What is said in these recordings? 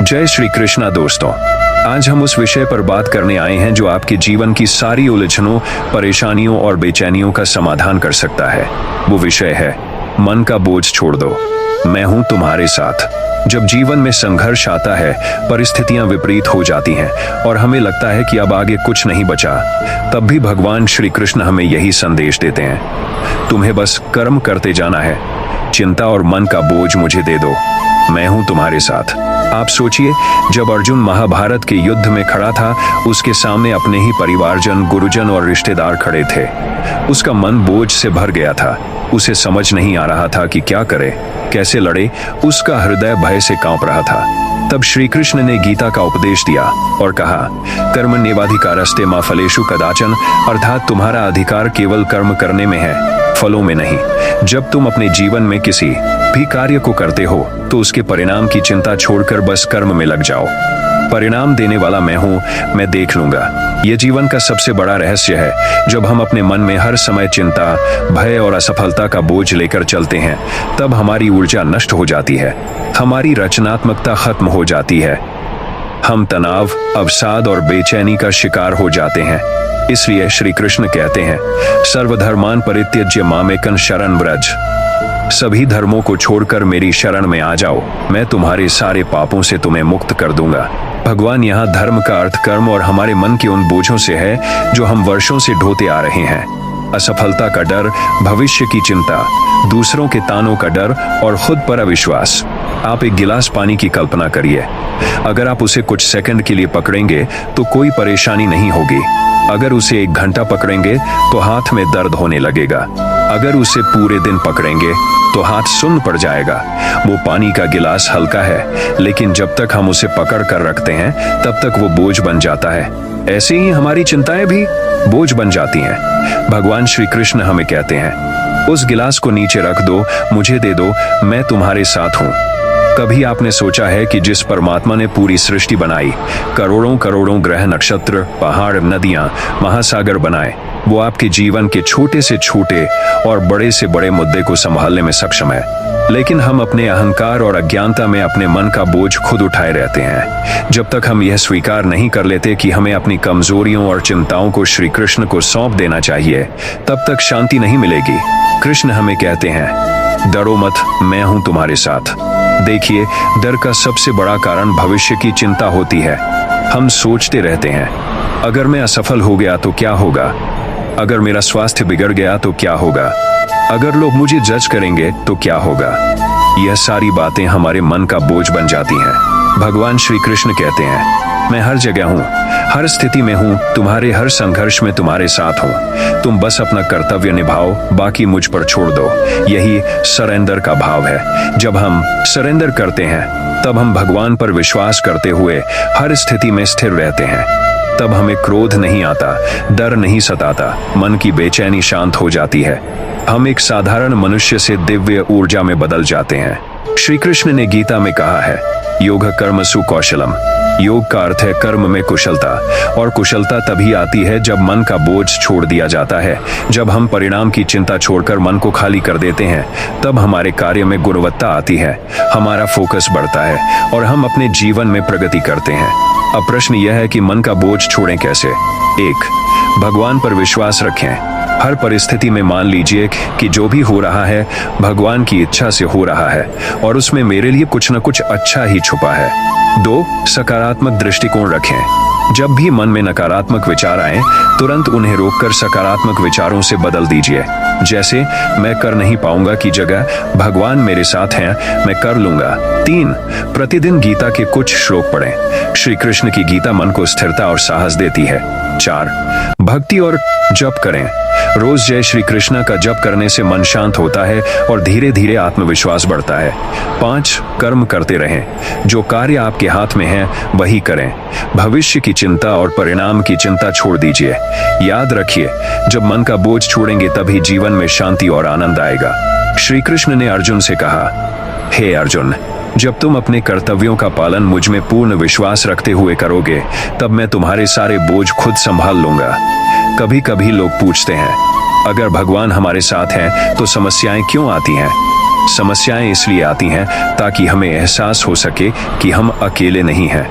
जय श्री कृष्णा दोस्तों, आज हम उस विषय पर बात करने आए हैं जो आपके जीवन की सारी उलझनों, परेशानियों और बेचैनियों का समाधान कर सकता है। वो विषय है मन का बोझ छोड़ दो, मैं हूं तुम्हारे साथ। जब जीवन में संघर्ष आता है, परिस्थितियां विपरीत हो जाती हैं और हमें लगता है कि अब आगे कुछ नहीं बचा, तब भी भगवान श्री कृष्ण हमें यही संदेश देते हैं, तुम्हें बस कर्म करते जाना है, चिंता और मन का बोझ मुझे दे दो, मैं हूं तुम्हारे साथ। आप सोचिए, जब अर्जुन महाभारत के युद्ध में खड़ा था, उसके सामने अपने ही परिवारजन, गुरुजन और रिश्तेदार खड़े थे। उसका मन बोझ से भर गया था। उसे समझ नहीं आ रहा था कि क्या करे, कैसे लड़े। उसका हृदय भय से कांप रहा था। तब श्री कृष्ण ने गीता का उपदेश दिया और कहा, कर्मण्येवाधिकारस्ते मा फलेषु कदाचन, अर्थात तुम्हारा अधिकार केवल कर्म करने में है, फलों में नहीं। जब तुम अपने जीवन में किसी भी कार्य को करते हो तो उसके परिणाम की चिंता छोड़कर बस कर्म में लग जाओ। परिणाम देने वाला मैं हूं, मैं देख लूंगा। यह जीवन का सबसे बड़ा रहस्य है। जब हम अपने मन में हर समय चिंता, भय और असफलता का बोझ लेकर चलते हैं, तब हमारी ऊर्जा नष्ट हो जाती है, हमारी रचनात्मकता खत्म हो जाती है। हम तनाव, अवसाद और बेचैनी का शिकार हो जाते हैं। इसलिए श्री कृष्ण कहते हैं, सर्वधर्मान परित्यज्य मामेकं शरण व्रज। सभी धर्मों को छोड़कर मेरी शरण में आ जाओ, मैं तुम्हारे सारे पापों से तुम्हें मुक्त कर दूंगा। भगवान यहाँ धर्म का अर्थ कर्म और हमारे मन के उन बोझों से है जो हम वर्षों से ढोते आ रहे हैं। असफलता का डर, भविष्य की चिंता, दूसरों के तानों का डर और खुद पर अविश्वास। आप एक गिलास पानी की कल्पना करिए। अगर आप उसे कुछ सेकंड के लिए पकड़ेंगे तो कोई परेशानी नहीं होगी। अगर उसे 1 घंटा पकड़ेंगे तो हाथ में दर्द होने लगेगा। अगर उसे पूरे दिन पकड़ेंगे तो हाथ सुन्न पड़ जाएगा। वो पानी का गिलास हल्का है, लेकिन जब तक हम उसे पकड़ कर रखते हैं तब तक वो बोझ बन जाता है। ऐसे ही हमारी चिंताएं भी बोझ बन जाती हैं। भगवान श्री कृष्ण हमें कहते हैं, उस गिलास को नीचे रख दो, मुझे दे दो, मैं तुम्हारे साथ हूं। कभी आपने सोचा है कि जिस परमात्मा ने पूरी सृष्टि बनाई, करोड़ों करोड़ों ग्रह, नक्षत्र, पहाड़, नदियां, महासागर बनाए, वो आपके जीवन के छोटे से छोटे और बड़े से बड़े मुद्दे को संभालने में सक्षम है। लेकिन हम अपने अहंकार और अज्ञानता में अपने मन का बोझ खुद उठाए रहते हैं। जब तक हम यह स्वीकार नहीं कर लेते कि हमें अपनी कमजोरियों और चिंताओं को श्री कृष्ण को सौंप देना चाहिए, तब तक शांति नहीं मिलेगी। कृष्ण हमें कहते हैं, डरो मत, मैं हूं तुम्हारे साथ। देखिए, डर का सबसे बड़ा कारण भविष्य की चिंता होती है। हम सोचते रहते हैं, अगर मैं असफल हो गया तो क्या होगा, अगर मेरा स्वास्थ्य बिगड़ गया तो क्या होगा, अगर लोग मुझे जज करेंगे तो क्या होगा। यह सारी बातें हमारे मन का बोझ बन जाती हैं। भगवान श्री कृष्ण कहते हैं, मैं हर जगह हूं, हर स्थिति में हूं, तुम्हारे हर संघर्ष में तुम्हारे साथ हूं। तुम बस अपना कर्तव्य निभाओ, बाकी मुझ पर छोड़ दो। यही सरेंडर का भाव है। जब हम सरेंडर करते हैं तब हम भगवान पर विश्वास करते हुए हर स्थिति में स्थिर रहते हैं। तब हमें क्रोध नहीं आता, डर नहीं सताता, मन की बेचैनी शांत हो जाती है। हम एक साधारण मनुष्य से दिव्य ऊर्जा में बदल जाते हैं। श्री कृष्ण ने गीता में कहा है, योग कर्मसु कौशलम। योग का अर्थ है कर्म में कुशलता, और कुशलता तभी आती है जब मन का बोझ छोड़ दिया जाता है। जब हम परिणाम की चिंता छोड़कर मन को खाली कर देते हैं, तब हमारे कार्य में गुणवत्ता आती है, हमारा फोकस बढ़ता है और हम अपने जीवन में प्रगति करते हैं। अब प्रश्न यह है कि मन का बोझ छोड़ें कैसे। 1. भगवान पर विश्वास रखें। हर परिस्थिति में मान लीजिए कि जो भी हो रहा है भगवान की इच्छा से हो रहा है और उसमें मेरे लिए कुछ न कुछ अच्छा ही छुपा है। 2. सकारात्मक दृष्टिकोण रखें। जब भी मन में नकारात्मक विचार आए, तुरंत उन्हें रोककर सकारात्मक विचारों से बदल दीजिए। जैसे, मैं कर नहीं पाऊंगा की जगह, भगवान मेरे साथ हैं, मैं कर लूंगा। 3. प्रतिदिन गीता के कुछ श्लोक पढ़ें। श्री कृष्ण की गीता मन को स्थिरता और साहस देती है। 4. भक्ति और जप करें। रोज जय श्री कृष्ण का जप करने से मन शांत होता है और धीरे धीरे आत्मविश्वास बढ़ता है। 5. कर्म करते रहें। जो कार्य आपके हाथ में है वही करें। भविष्य की चिंता और परिणाम की चिंता छोड़ दीजिए। याद रखिए, जब मन का बोझ छोड़ेंगे तभी जीवन में शांति और आनंद आएगा। श्री कृष्ण ने अर्जुन से कहा, हे अर्जुन, जब तुम अपने कर्तव्यों का पालन मुझ में पूर्ण विश्वास रखते हुए करोगे, तब मैं तुम्हारे सारे बोझ खुद संभाल लूंगा। कभी कभी लोग पूछते हैं, अगर भगवान हमारे साथ हैं तो समस्याएं क्यों आती हैं? समस्याएं इसलिए आती हैं ताकि हमें एहसास हो सके कि हम अकेले नहीं हैं।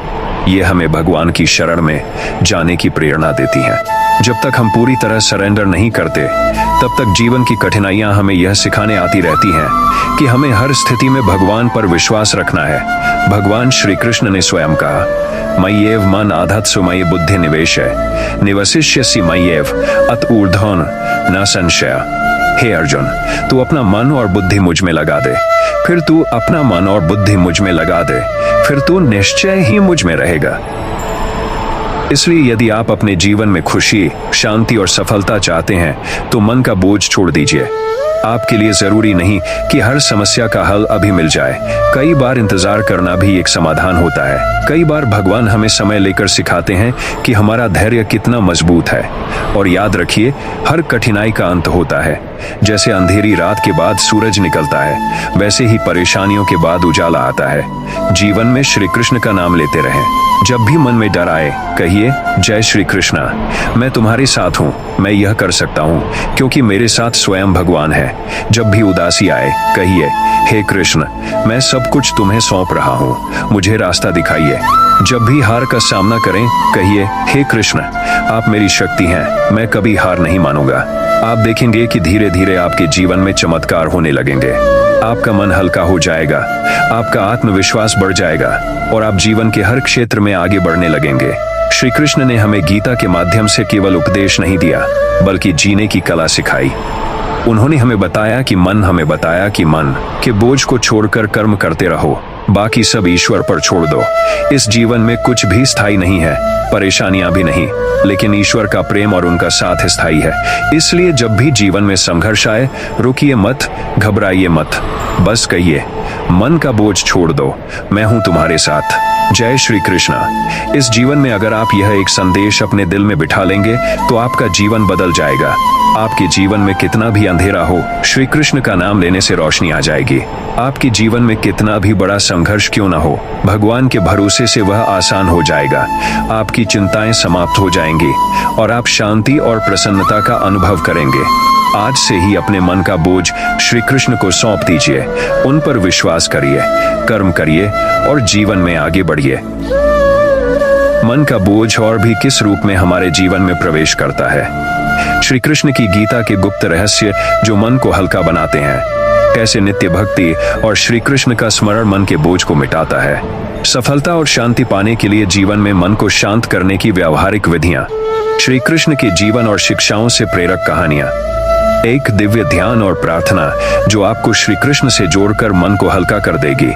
ये हमें भगवान की शरण में जाने की प्रेरणा देती हैं। जब तक हम पूरी तरह सरेंडर नहीं करते, तब तक जीवन की कठिनाइयां हमें यह सिखाने आती रहती हैं कि हमें हर स्थिति में भगवान पर विश्वास रखना है। भगवान श्री कृष्ण ने स्वयं कहा, मय्येव मन आधत्सु मयि बुद्धि निवेशय निवसिष्यसि मय्येव अत ऊर्ध्वं न संशय। हे अर्जुन, तू अपना मन और बुद्धि मुझ में लगा दे, फिर तू अपना मन और बुद्धि मुझ में लगा दे, फिर तू निश्चय ही मुझ में रहेगा। इसलिए यदि आप अपने जीवन में खुशी, शांति और सफलता चाहते हैं तो मन का बोझ छोड़ दीजिए। आपके लिए जरूरी नहीं कि हर समस्या का हल अभी मिल जाए। कई बार इंतजार करना भी एक समाधान होता है। कई बार भगवान हमें समय लेकर सिखाते हैं कि हमारा धैर्य कितना मजबूत है। और याद रखिए, हर कठिनाई का अंत होता है। जैसे अंधेरी रात के बाद सूरज निकलता है, वैसे ही परेशानियों के बाद उजाला आता है। जीवन में श्री कृष्ण का नाम लेते रहें। जब भी मन में डर आए, कहिए, जय श्री कृष्णा, मैं तुम्हारे साथ हूँ, मैं यह कर सकता हूँ क्योंकि मेरे साथ स्वयं भगवान है। जब भी उदासी आए, कहिए, हे कृष्ण, मैं सब कुछ तुम्हें सौंप रहा हूँ, मुझे रास्ता दिखाइए। जब भी हार का सामना करें, कहिए, हे कृष्ण, आप मेरी शक्ति हैं, मैं कभी हार नहीं मानूंगा। आप देखेंगे कि धीरे धीरे आपके जीवन में चमत्कार होने लगेंगे। आपका मन हल्का हो जाएगा, आपका आत्मविश्वास बढ़ जाएगा और आप जीवन के हर क्षेत्र में आगे बढ़ने लगेंगे। श्री कृष्ण ने हमें गीता के माध्यम से केवल उपदेश नहीं दिया, बल्कि जीने की कला सिखाई। उन्होंने हमें बताया कि मन के बोझ को छोड़कर कर्म करते रहो, बाकी सब ईश्वर पर छोड़ दो। इस जीवन में कुछ भी स्थायी नहीं है, परेशानियां भी नहीं, लेकिन ईश्वर का प्रेम और उनका साथ स्थायी है। इसलिए जब भी जीवन में संघर्ष आए, रुकिए मत, घबराइए मत, बस कहिए, मन का बोझ छोड़ दो, मैं हूं तुम्हारे साथ। जय श्री कृष्णा। इस जीवन में अगर आप यह एक संदेश अपने दिल में बिठा लेंगे तो आपका जीवन बदल जाएगा। आपके जीवन में कितना भी अंधेरा हो, श्री कृष्ण का नाम लेने से रोशनी आ जाएगी। आपके जीवन में कितना भी बड़ा संघर्ष क्यों ना हो, भगवान के भरोसे से वह आसान हो जाएगा। आपकी चिंताएं समाप्त हो जाएंगी और आप शांति और प्रसन्नता का अनुभव करेंगे। आज से ही अपने मन का बोझ श्री कृष्ण को सौंप दीजिए, उन पर विश्वास करिए, कर्म करिए और जीवन में आगे बढ़िए। मन का बोझ और भी किस रूप में हमारे जीवन में प्रवेश करता है? श्री कृष्ण की गीता के गुप्त रहस्य जो मन को हल्का बनाते हैं। कैसे नित्य भक्ति और श्री कृष्ण का स्मरण मन के बोझ को मिटाता है। सफलता और शांति पाने के लिए जीवन में मन को शांत करने की व्यावहारिक विधियां। श्री कृष्ण के जीवन और शिक्षाओं से प्रेरक कहानियां। एक दिव्य ध्यान और प्रार्थना जो आपको श्री कृष्ण से जोड़कर मन को हल्का कर देगी।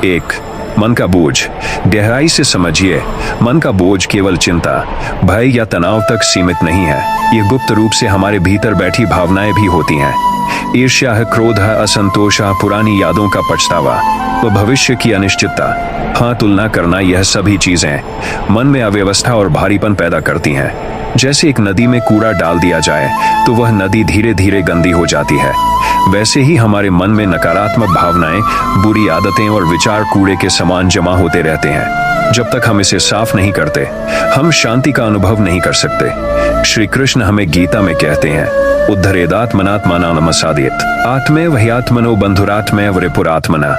एक, मन का बोझ। गहराई से समझिए, मन का बोझ केवल चिंता, भय या तनाव तक सीमित नहीं है। ये गुप्त रूप से हमारे भीतर बैठी भावनाएं भी होती हैं। ईर्ष्या है, क्रोध है, असंतोष है, पुरानी यादों का पछतावा व भविष्य की अनिश्चितता। हाँ, तुलना करना, यह सभी चीजें मन में अव्यवस्था और भारीपन पैदा करती हैं। जैसे एक नदी में कूड़ा डाल दिया जाए तो वह नदी धीरे धीरे गंदी हो जाती है, वैसे ही हमारे मन में नकारात्मक भावनाएं, बुरी आदतें और विचार कूड़े के समान जमा होते रहते हैं। जब तक हम इसे साफ नहीं करते, हम शांति का अनुभव नहीं कर सकते। श्री कृष्ण हमें गीता में कहते हैं, उद्धरेदात्मनात्मानमसादेत आत्मेव ह्यात्मनो बंधुरात्मेव रिपुरात्मना।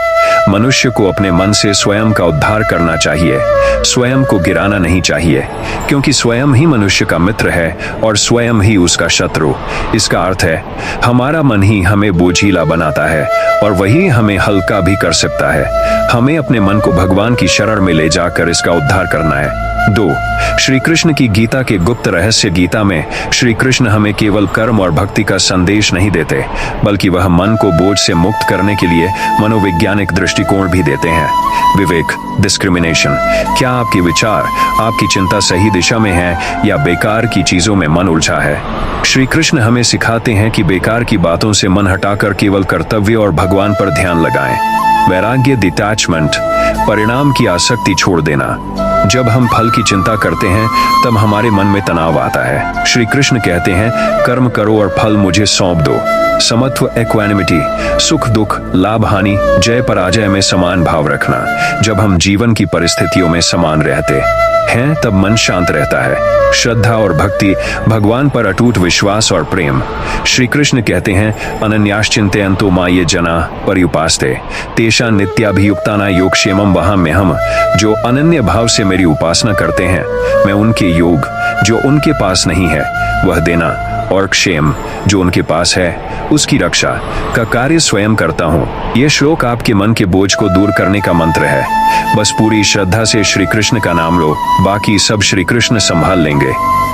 मनुष्य को अपने मन से स्वयं का उद्धार करना चाहिए, स्वयं को गिराना नहीं चाहिए, क्योंकि स्वयं ही मनुष्य का मित्र है और स्वयं ही उसका शत्रु। इसका अर्थ है, हमारा मन ही हमें बोझिला बनाता है और वही हमें हल्का भी कर सकता है। हमें अपने मन को भगवान की शरण में ले जाकर इसका उद्धार करना है। 2. श्री कृष्ण की गीता के गुप्त रहस्य। गीता में श्री कृष्ण हमें केवल कर्म और भक्ति का संदेश नहीं देते, बल्कि वह मन को बोझ से मुक्त करने के लिए मनोवैज्ञानिक दृष्टिकोण भी देते हैं। विवेक, डिस्क्रिमिनेशन। क्या आपके विचार, आपकी चिंता सही दिशा में है या बेकार की चीजों में मन उलझा है? श्री कृष्ण हमें सिखाते हैं कि बेकार की बातों से मन हटाकर केवल कर्तव्य और भगवान पर ध्यान लगाएं। वैराग्य, डिटैचमेंट, परिणाम की आसक्ति छोड़ देना। जब हम फल की चिंता करते हैं तब हमारे मन में तनाव आता है। श्री कृष्ण कहते हैं, कर्म करो और फल मुझे सौंप दो। समत्व, इक्वानिमिटी, सुख दुख, लाभ हानि, जय पराजय में समान भाव रखना। जब हम जीवन की परिस्थितियों में समान रहते हैं तब मन शांत रहता है। श्रद्धा और भक्ति, भगवान पर अटूट विश्वास और प्रेम। श्री कृष्ण कहते हैं, अनन्याश्चिन्तयन्तो माये जना पर्युपास्ते तेषां नित्याभियुक्तानां योगक्षेमं वहाम्यहम्। जो अनन्य भाव से मेरी उपासना करते हैं, मैं उनके योग जो उनके पास नहीं है वह देना, और क्षेम जो उनके पास है उसकी रक्षा का कार्य स्वयं करता हूँ। यह श्लोक आपके मन के बोझ को दूर करने का मंत्र है। बस पूरी श्रद्धा से श्री कृष्ण का नाम लो, बाकी सब श्री कृष्ण संभाल लेंगे।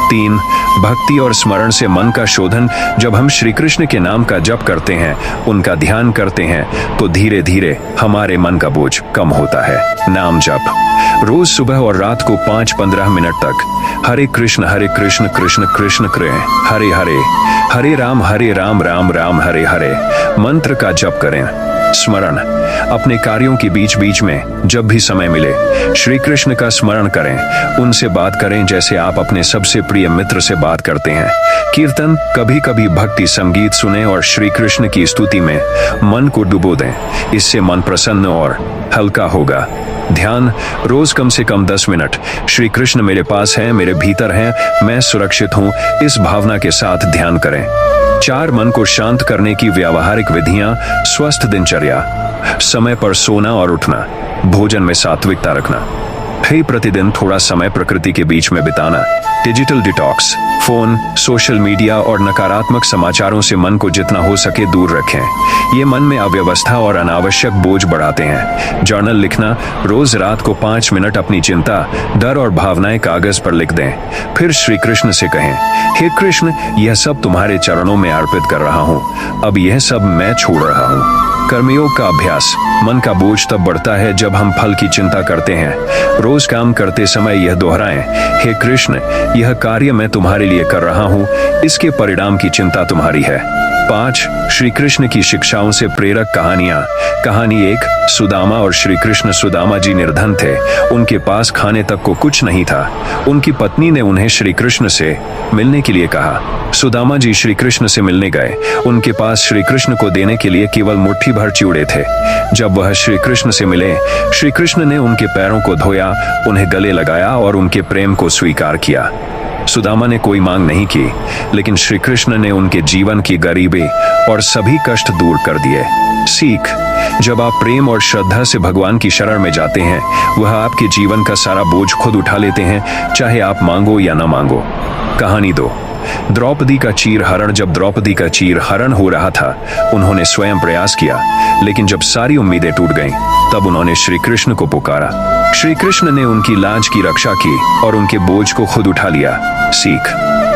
3. भक्ति और स्मरण से मन का शोधन। जब हम श्री कृष्ण के नाम का जप करते हैं, उनका ध्यान करते हैं, तो धीरे धीरे हमारे मन का बोझ कम होता है। नाम जप रोज सुबह और रात को 5-15 मिनट तक। हरे कृष्ण कृष्ण कृष्ण हरे हरे, हरे राम राम राम हरे हरे मंत्र का जप करें। स्मरण, अपने कार्यों के बीच बीच में जब भी समय मिले श्री कृष्ण का स्मरण करें। उनसे बात करें जैसे आप अपने सबसे प्रिय मित्र से बात करते हैं। कीर्तन, कभी कभी भक्ति संगीत सुने और श्री कृष्ण की स्तुति में मन को डुबो दें। इससे मन प्रसन्न और हल्का होगा। ध्यान, रोज कम से कम 10 मिनट श्री कृष्ण मेरे पास हैं, मेरे भीतर हैं, मैं सुरक्षित हूँ, इस भावना के साथ ध्यान करें। 4. मन को शांत करने की व्यावहारिक विधियां। स्वस्थ दिनचर्या, समय पर सोना और उठना, भोजन में सात्विकता रखना, प्रतिदिन थोड़ा समय प्रकृति के बीच में बिताना। Digital detox, phone, social media और नकारात्मक समाचारों से मन को जितना हो सके दूर रखें। ये मन में अव्यवस्था और अनावश्यक बोझ बढ़ाते हैं। जर्नल लिखना, रोज रात को 5 मिनट अपनी चिंता, डर और भावनाएं कागज पर लिख दें। फिर श्री कृष्ण से कहें, हे कृष्ण, यह सब तुम्हारे चरणों में अर्पित कर रहा हूँ, अब यह सब मैं छोड़ रहा हूँ। कर्मयोग का अभ्यास, मन का बोझ तब बढ़ता है जब हम फल की चिंता करते हैं। रोज काम करते समय यह दोहराएं, हे कृष्ण, यह कार्य मैं तुम्हारे लिए कर रहा हूँ, इसके परिणाम की चिंता तुम्हारी है। 5. श्री कृष्ण की शिक्षाओं से प्रेरक कहानियां। कहानी 1, सुदामा और श्री कृष्ण। सुदामा जी निर्धन थे, उनके पास खाने तक को कुछ नहीं था। उनकी पत्नी ने उन्हें श्री कृष्ण से मिलने के लिए कहा। सुदामा जी श्री कृष्ण से मिलने गए। उनके पास श्री कृष्ण को देने के लिए केवल मुट्ठी भर चिवड़े थे। जब वह श्री कृष्ण से मिले, श्री कृष्ण ने उनके पैरों को धोया, उन्हें गले लगाया और उनके प्रेम को स्वीकार किया। सुदामा ने कोई मांग नहीं की, लेकिन श्री कृष्ण ने उनके जीवन की गरीबी और सभी कष्ट दूर कर दिए। सीख, जब आप प्रेम और श्रद्धा से भगवान की शरण में जाते हैं, वह आपके जीवन का सारा बोझ खुद उठा लेते हैं, चाहे आप मांगो या न मांगो। कहानी 2, द्रौपदी का चीर हरण। जब द्रौपदी का चीर हरण हो रहा था, उन्होंने स्वयं प्रयास किया, लेकिन जब सारी उम्मीदें टूट गईं, तब उन्होंने श्री कृष्ण को पुकारा। श्री कृष्ण ने उनकी लाज की रक्षा की और उनके बोझ को खुद उठा लिया। सीख,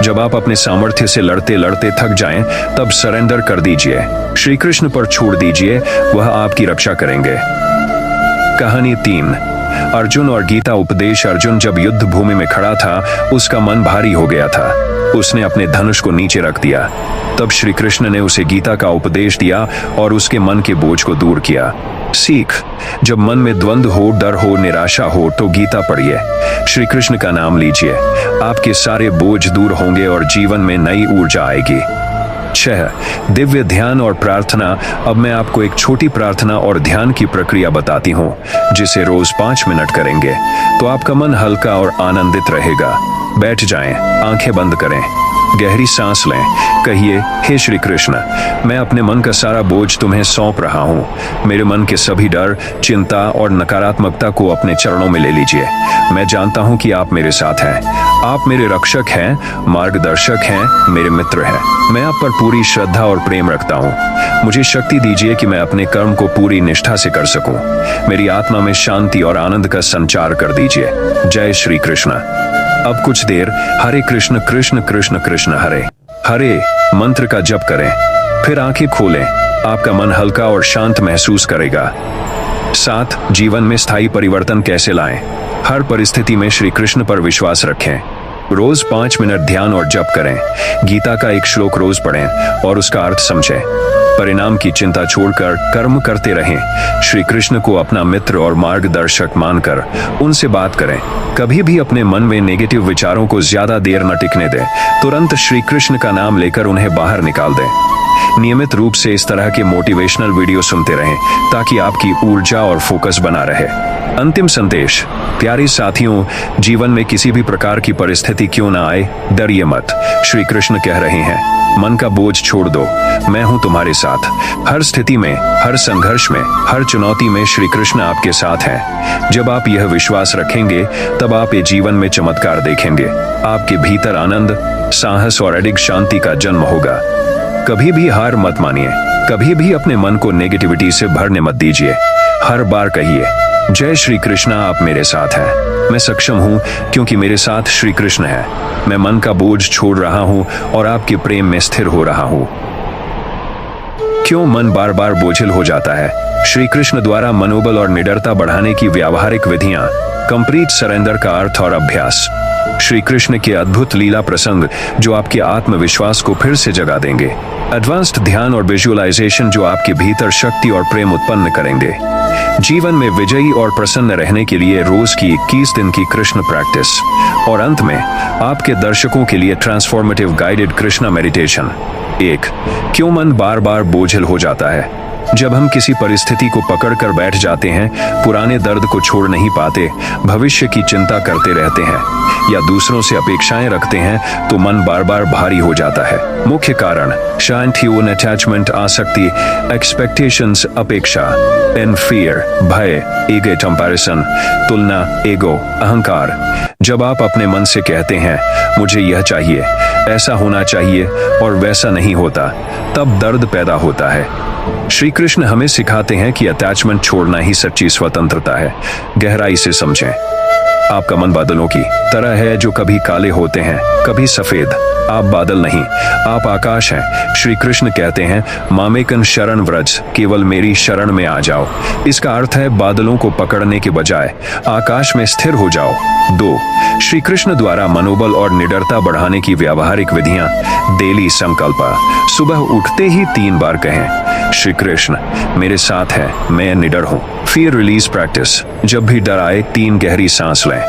जब आप अपने सामर्थ्य से लड़ते लड़ते थक जाएं, तब सरेंडर कर दीजिए, श्री कृष्ण पर छोड़ दीजिए, वह आपकी रक्षा करेंगे। कहानी 3, अर्जुन और गीता उपदेश। अर्जुन जब युद्ध भूमि में खड़ा था, उसका मन भारी हो गया था। उसने अपने धनुष को नीचे रख दिया। तब श्री कृष्ण ने उसे गीता का उपदेश दिया और उसके मन के बोझ को दूर किया। सीख, जब मन में द्वंद्व हो, डर हो, निराशा हो, तो गीता पढ़िए, श्री कृष्ण का नाम लीजिए, आपके सारे बोझ दूर होंगे और जीवन में नई ऊर्जा आएगी। 6. दिव्य ध्यान और प्रार्थना। अब मैं आपको एक छोटी प्रार्थना और ध्यान की प्रक्रिया बताती हूँ, जिसे रोज 5 मिनट करेंगे तो आपका मन हल्का और आनंदित रहेगा। बैठ जाएं, आंखें बंद करें, गहरी सांस लें, कहिए, हे श्री कृष्ण, मैं अपने मन का सारा बोझ तुम्हें सौंप रहा हूँ। मेरे मन के सभी डर, चिंता और नकारात्मकता को अपने चरणों में ले लीजिए। मैं जानता हूँ कि आप मेरे साथ हैं, आप मेरे रक्षक हैं, मार्गदर्शक हैं, मेरे मित्र हैं। मैं आप पर पूरी श्रद्धा और प्रेम रखता हूँ। मुझे शक्ति दीजिए कि मैं अपने कर्म को पूरी निष्ठा से कर सकूं। मेरी आत्मा में शांति और आनंद का संचार कर दीजिए। जय श्री कृष्ण। अब कुछ देर हरे कृष्ण कृष्ण कृष्ण कृष्ण हरे हरे मंत्र का जप करें, फिर आंखें खोलें। आपका मन हल्का और शांत महसूस करेगा। 7. जीवन में स्थायी परिवर्तन कैसे लाएं? हर परिस्थिति में श्री कृष्ण पर विश्वास रखें। रोज 5 मिनट ध्यान और जप करें। गीता का एक श्लोक रोज पढ़ें और उसका अर्थ समझें। परिणाम की चिंता छोड़कर कर्म करते रहें। श्री कृष्ण को अपना मित्र और मार्गदर्शक मानकर उनसे बात करें। कभी भी अपने मन में नेगेटिव विचारों को ज्यादा देर न टिकने दें। तुरंत श्री कृष्ण का नाम लेकर उन्हें बाहर निकाल दें। नियमित रूप से इस तरह के मोटिवेशनल वीडियो सुनते रहें ताकि आपकी ऊर्जा और फोकस बना रहे। अंतिम संदेश। प्यारे साथियों, जीवन में किसी भी प्रकार की परिस्थिति क्यों ना आए, डरिए मत। श्री कृष्ण कह रहे हैं, मन का बोझ छोड़ दो, मैं हूं तुम्हारे साथ। हर स्थिति में, हर संघर्ष में, हर चुनौती में श्री कृष्ण आपके साथ हैं। जब आप यह विश्वास रखेंगे तब आप ये जीवन में चमत्कार देखेंगे। आपके भीतर आनंद, साहस और अडिग शांति का जन्म होगा। कभी भी हार मत मानिए। कभी भी अपने मन को नेगेटिविटी से भरने मत दीजिए। हर बार कहिए, जय श्री कृष्णा, आप मेरे साथ हैं। मैं सक्षम हूं क्योंकि मेरे साथ श्री कृष्ण है। मैं मन का बोझ छोड़ रहा हूं और आपके प्रेम में स्थिर हो रहा हूं। क्यों मन बार बार बोझिल हो जाता है? श्री कृष्ण द्वारा मनोबल और निडरता बढ़ाने की व्यावहारिक विधियां। कंप्लीट सरेंडर का अर्थ और अभ्यास। श्री कृष्ण के अद्भुत लीला प्रसंग जो आपके आत्मविश्वास को फिर से जगा देंगे। एडवांस्ड ध्यान और विजुअलाइजेशन जो आपके भीतर शक्ति और प्रेम उत्पन्न करेंगे। जीवन में विजयी और प्रसन्न रहने के लिए रोज की 21 दिन की कृष्ण प्रैक्टिस। और अंत में आपके दर्शकों के लिए ट्रांसफॉर्मेटिव गाइडेड कृष्णा मेडिटेशन। 1. क्यों मन बार बार बोझिल हो जाता है? जब हम किसी परिस्थिति को पकड़कर बैठ जाते हैं, पुराने दर्द को छोड़ नहीं पाते, भविष्य की चिंता करते रहते हैं या दूसरों से अपेक्षाएं रखते हैं, तो मन बार बार भारी हो जाता है। मुख्य कारण शांतिपूर्ण अटैचमेंट, आसक्ति, एक्सपेक्टेशंस, अपेक्षा, एंड फियर, भय, ईगो, कंपैरिजन, तुलना, ईगो, अहंकार। जब आप अपने मन से कहते हैं, मुझे यह चाहिए, ऐसा होना चाहिए और वैसा नहीं होता, तब दर्द पैदा होता है। श्री कृष्ण हमें सिखाते हैं कि अटैचमेंट छोड़ना ही सच्ची स्वतंत्रता है। गहराई से समझें। आपका मन बादलों की तरह है जो कभी काले होते हैं, कभी सफेद। आप बादल नहीं, आप आकाश हैं। श्री कृष्ण कहते हैं, मामेकन शरण व्रज, केवल मेरी शरण में आ जाओ। इसका अर्थ है बादलों को पकड़ने के बजाय आकाश में स्थिर हो जाओ। 2. श्री कृष्ण द्वारा मनोबल और निडरता बढ़ाने की व्यावहारिक विधियां। डेली संकल्प। सुबह उठते ही 3 बार कहें, श्री कृष्ण मेरे साथ है, मैं निडर हूं। Fear release practice. जब भी डर आए 3 गहरी सांस लें।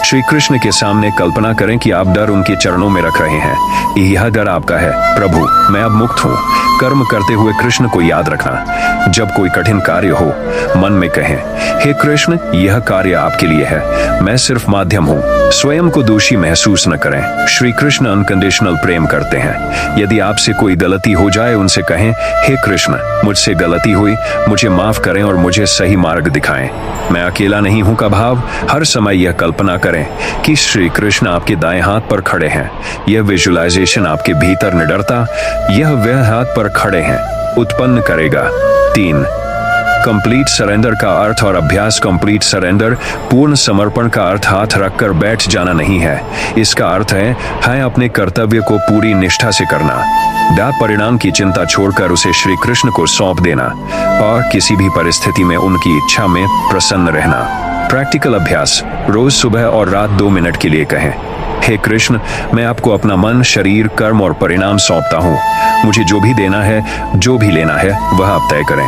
श्री कृष्ण के सामने कल्पना करें कि आप डर उनके चरणों में रख रहे हैं। यह डर आपका है, प्रभु मैं अब मुक्त हूं। कर्म करते हुए कृष्ण को याद रखना। जब कोई कठिन कार्य हो, मन में कहें, हे कृष्ण यह कार्य आपके लिए है, मैं सिर्फ माध्यम हूं। स्वयं को दोषी महसूस न करें। श्री कृष्ण अनकंडीशनल प्रेम करते हैं। यदि आपसे कोई गलती हो जाए, उनसे कहें, हे कृष्ण मुझसे गलती हुई, मुझे माफ करें और मुझे सही मार्ग दिखाएं। मैं अकेला नहीं हूं का भाव। हर समय यह कल्पना करें कि श्री कृष्ण आपके दाएं हाथ पर खड़े हैं। यह विजुअलाइजेशन आपके भीतर निडरता, यह वह हाथ पर खड़े हैं, उत्पन्न करेगा। 3. कंप्लीट सरेंडर का अर्थ और अभ्यास। कंप्लीट सरेंडर, पूर्ण समर्पण का अर्थ हाथ रखकर बैठ जाना नहीं है। इसका अर्थ है अपने कर्तव्य को पूरी निष्ठा से करना। परिणाम की चिंता छोड़कर उसे श्री कृष्ण को सौंप देना और किसी भी परिस्थिति में उनकी इच्छा में प्रसन्न रहना। प्रैक्टिकल अभ्यास। रोज सुबह और रात 2 मिनट के लिए कहें, हे कृष्ण मैं आपको अपना मन, शरीर, कर्म और परिणाम सौंपता हूँ। मुझे जो भी देना है, जो भी लेना है, वह आप तय करें।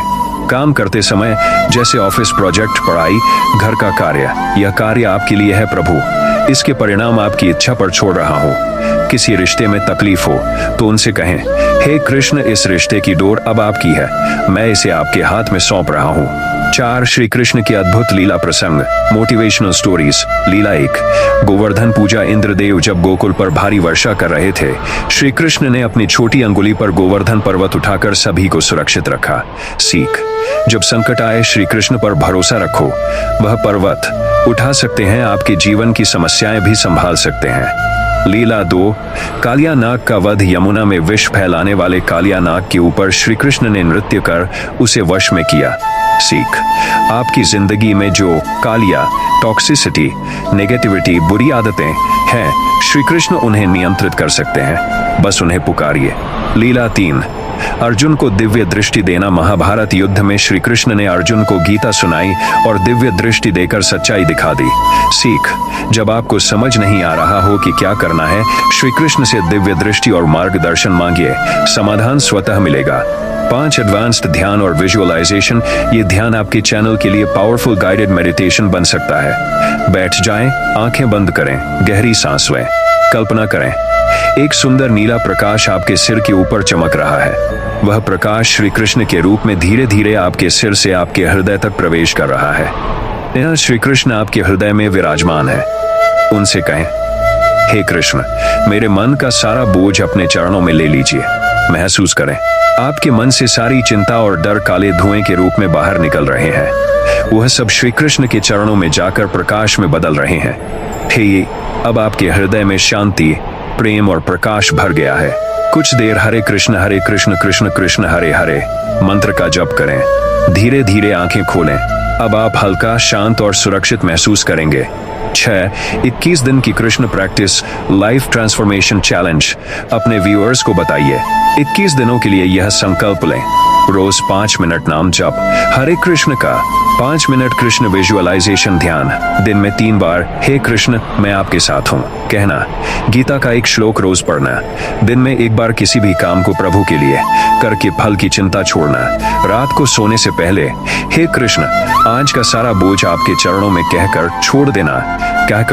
काम करते समय, जैसे ऑफिस प्रोजेक्ट, पढ़ाई, घर का कार्य, यह कार्य आपके लिए है प्रभु। इसके परिणाम आपकी इच्छा पर छोड़ रहा हूँ। किसी रिश्ते में तकलीफ हो तो उनसे कहें, हे कृष्ण इस रिश्ते की डोर अब आपकी है, मैं इसे आपके हाथ में सौंप रहा हूँ। 4. श्री कृष्ण के अद्भुत लीला प्रसंग। Motivational stories. लीला 1। गोवर्धन पूजा। इंद्रदेव जब गोकुल पर भारी वर्षा कर रहे थे, श्री कृष्ण ने अपनी छोटी अंगुली पर गोवर्धन पर्वत उठाकर सभी को सुरक्षित रखा। सीख। जब संकट आए, श्री कृष्ण पर भरोसा रखो, वह पर्वत उठा सकते हैं, आपके जीवन की समस्याएं भी संभाल सकते हैं। लीला 2। कालिया नाग का वध। यमुना में विष फैलाने वाले कालिया नाग के ऊपर श्री कृष्ण ने नृत्य कर उसे वश में किया। सीख। आपकी जिंदगी में जो कालिया, टॉक्सिसिटी, नेगेटिविटी, बुरी आदतें हैं, श्री कृष्ण उन्हें नियंत्रित कर सकते हैं, बस उन्हें पुकारिए। लीला 3। अर्जुन को दिव्य दृष्टि देना। महाभारत युद्ध में श्री कृष्ण ने अर्जुन को गीता सुनाई और दिव्य दृष्टि देकर सच्चाई दिखा दी। सीख, जब आपको समझ नहीं आ रहा हो कि क्या करना है, श्री कृष्ण से दिव्य दृष्टि और मार्गदर्शन मांगिए, समाधान स्वतः मिलेगा। 5 एडवांस्ड ध्यान और विजुअलाइजेशन। ये ध्यान आपके चैनल के लिए पावरफुल गाइडेड मेडिटेशन बन सकता है। बैठ जाएं, आंखें बंद करें, गहरी सांस लें। कल्पना करें, एक सुंदर नीला प्रकाश आपके सिर के ऊपर चमक रहा है। वह प्रकाश श्री कृष्ण के रूप में धीरे धीरे आपके सिर से आपके हृदय तक प्रवेश कर रहा है। यह श्री कृष्ण आपके हृदय में विराजमान है। उनसे कहें, हे कृष्ण, मेरे मन का सारा बोझ अपने चरणों में ले लीजिए। महसूस करें, आपके मन से सारी चिंता और डर काले धुएं के रूप में बाहर निकल रहे हैं। वह सब श्री कृष्ण के चरणों में जाकर प्रकाश में बदल रहे हैं। हे, अब आपके हृदय में शांति, प्रेम और प्रकाश भर गया है। कुछ देर हरे कृष्ण कृष्ण कृष्ण हरे हरे मंत्र का जप करें। धीरे धीरे आंखें खोलें। अब आप हल्का, शांत और सुरक्षित महसूस करेंगे। 21 दिन की Krishna practice life transformation challenge. अपने व्यूअर्स को बताइए, 21 दिनों के लिए यह संकल्प लें, रोज 5 मिनट नाम जप हरे कृष्ण का, 5 मिनट कृष्ण विजुअलाइजेशन ध्यान, दिन में 3 बार हे कृष्ण मैं आपके साथ हूँ कहना, गीता का एक श्लोक रोज पढ़ना, दिन में 1 बार किसी भी काम को प्रभु के लिए करके फल की चिंता छोड़ना, रात को सोने से पहले हे कृष्ण आज का सारा बोझ आपके चरणों में कहकर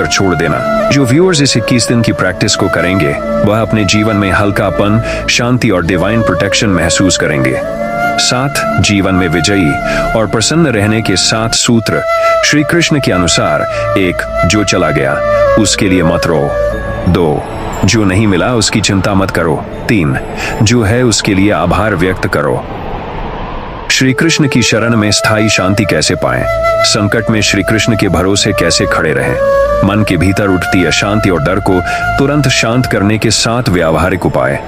छोड़ देना। जो व्यूअर्स इस 21 दिन की प्रैक्टिस को करेंगे वह अपने जीवन में हल्कापन, शांति और डिवाइन प्रोटेक्शन महसूस करेंगे। 7 जीवन में विजयी और प्रसन्न रहने के 7 सूत्र श्री कृष्ण के अनुसार। 1 जो चला गया उसके लिए मत रो। 2 जो नहीं मिला उसकी चिंता मत करो। 3 जो है उसके लिए आभार व्यक्त करो। श्री कृष्ण की शरण में स्थायी शांति कैसे पाएं? संकट में श्री कृष्ण के भरोसे कैसे खड़े रहें? मन के भीतर उठती अशांति और डर को तुरंत शांत करने के 7 व्यावहारिक उपाय।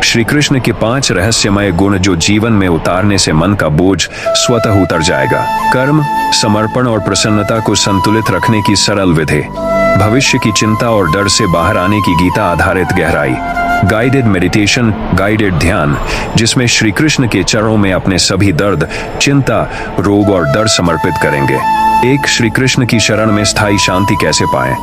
श्री कृष्ण के 5 रहस्यमय गुण जो जीवन में उतारने से मन का बोझ स्वतः उतर जाएगा। कर्म, समर्पण और प्रसन्नता को संतुलित रखने की सरल विधि। भविष्य की चिंता और डर से बाहर आने की गीता आधारित गहराई। गाइडेड मेडिटेशन, गाइडेड ध्यान, जिसमें श्री कृष्ण के चरणों में अपने सभी दर्द, चिंता, रोग और डर समर्पित करेंगे। 1 श्री कृष्ण की शरण में स्थायी शांति कैसे पाएं?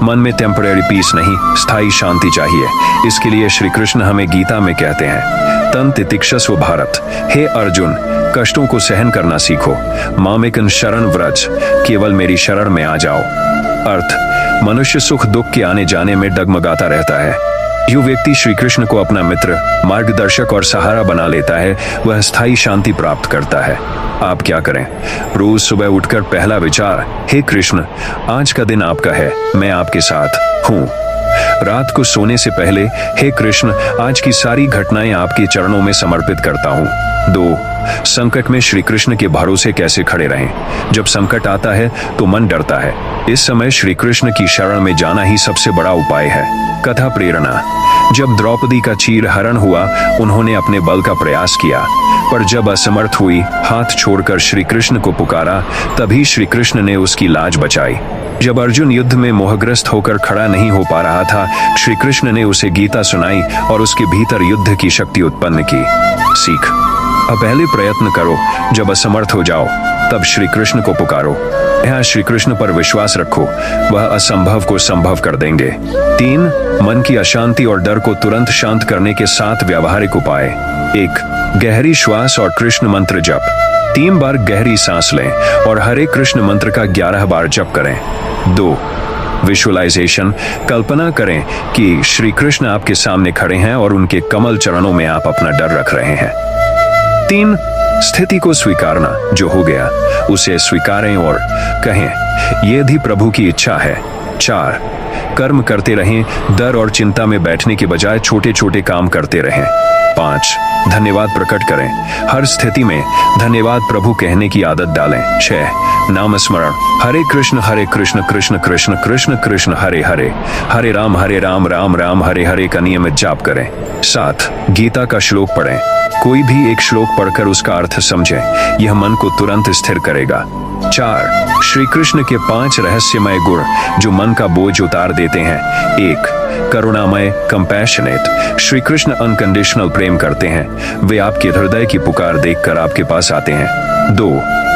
मन में टेम्परेरी पीस नहीं, स्थायी शांति चाहिए। इसके लिए श्री कृष्ण हमें गीता में कहते हैं, तन तितिक्षस्व भारत, हे अर्जुन कष्टों को सहन करना सीखो। मामेकन शरण व्रज, केवल मेरी शरण में आ जाओ। अर्थ, मनुष्य सुख दुख के आने जाने में डगमगाता रहता है। जो व्यक्ति श्री कृष्ण को अपना मित्र, मार्गदर्शक और सहारा बना लेता है वह स्थायी शांति प्राप्त करता है। आप क्या करें? रोज सुबह उठकर पहला विचार, हे कृष्ण आज का दिन आपका है, मैं आपके साथ हूँ। रात को सोने से पहले, हे कृष्ण आज की सारी घटनाएं आपके चरणों में समर्पित करता हूँ। 2 संकट में श्री कृष्ण के भरोसे कैसे खड़े रहें? जब संकट आता है तो मन डरता है। इस समय श्री कृष्ण की शरण में जाना ही सबसे बड़ा उपाय है। कथा प्रेरणा। जब द्रौपदी का चीर हरण हुआ उन्होंने अपने बल का प्रयास किया, पर जब असमर्थ हुई हाथ छोड़कर श्री कृष्ण को पुकारा, तभी श्री कृष्ण ने उसकी लाज बचाई। जब अर्जुन युद्ध में मोहग्रस्त होकर खड़ा नहीं हो पा रहा था, श्री कृष्ण ने उसे गीता सुनाई और उसके भीतर युद्ध की शक्ति उत्पन्न की। सीख, अब पहले प्रयत्न करो, जब असमर्थ हो जाओ तब श्री कृष्ण को पुकारो। यहाँ श्री कृष्ण पर विश्वास रखो, वह असंभव को संभव कर देंगे। 3 मन की अशांति और डर को तुरंत शांत करने के 7 व्यावहारिक उपाय। 1 गहरी श्वास और कृष्ण मंत्र जप। 3 बार गहरी सांस लें और हरे कृष्ण मंत्र का 11 बार जप करें। 2 विजुअलाइजेशन। कल्पना करें कि श्री कृष्ण आपके सामने खड़े हैं और उनके कमल चरणों में आप अपना डर रख रहे हैं। 3 स्थिति को स्वीकारना, जो हो गया उसे स्वीकारें और कहें यह भी प्रभु की इच्छा है। 4 कर्म करते रहें, डर और चिंता में बैठने के बजाय छोटे छोटे काम करते रहें। 5 धन्यवाद प्रकट करें, हर स्थिति में धन्यवाद प्रभु कहने की आदत डालें। 6 नाम स्मरण, हरे कृष्ण कृष्ण कृष्ण कृष्ण कृष्ण हरे हरे, हरे राम राम राम हरे हरे का नियमित जाप करें। 7 गीता का श्लोक पढ़ें, कोई भी एक श्लोक पढ़कर उसका अर्थ समझें, यह मन को तुरंत स्थिर करेगा। 4. श्री कृष्ण के 5 रहस्यमय गुण जो मन का बोझ उतार देते हैं। 1. करुणामय, कंपैशनेट। श्री कृष्ण अनकंडीशनल प्रेम करते हैं। वे आपके हृदय की पुकार देखकर आपके पास आते हैं। 2.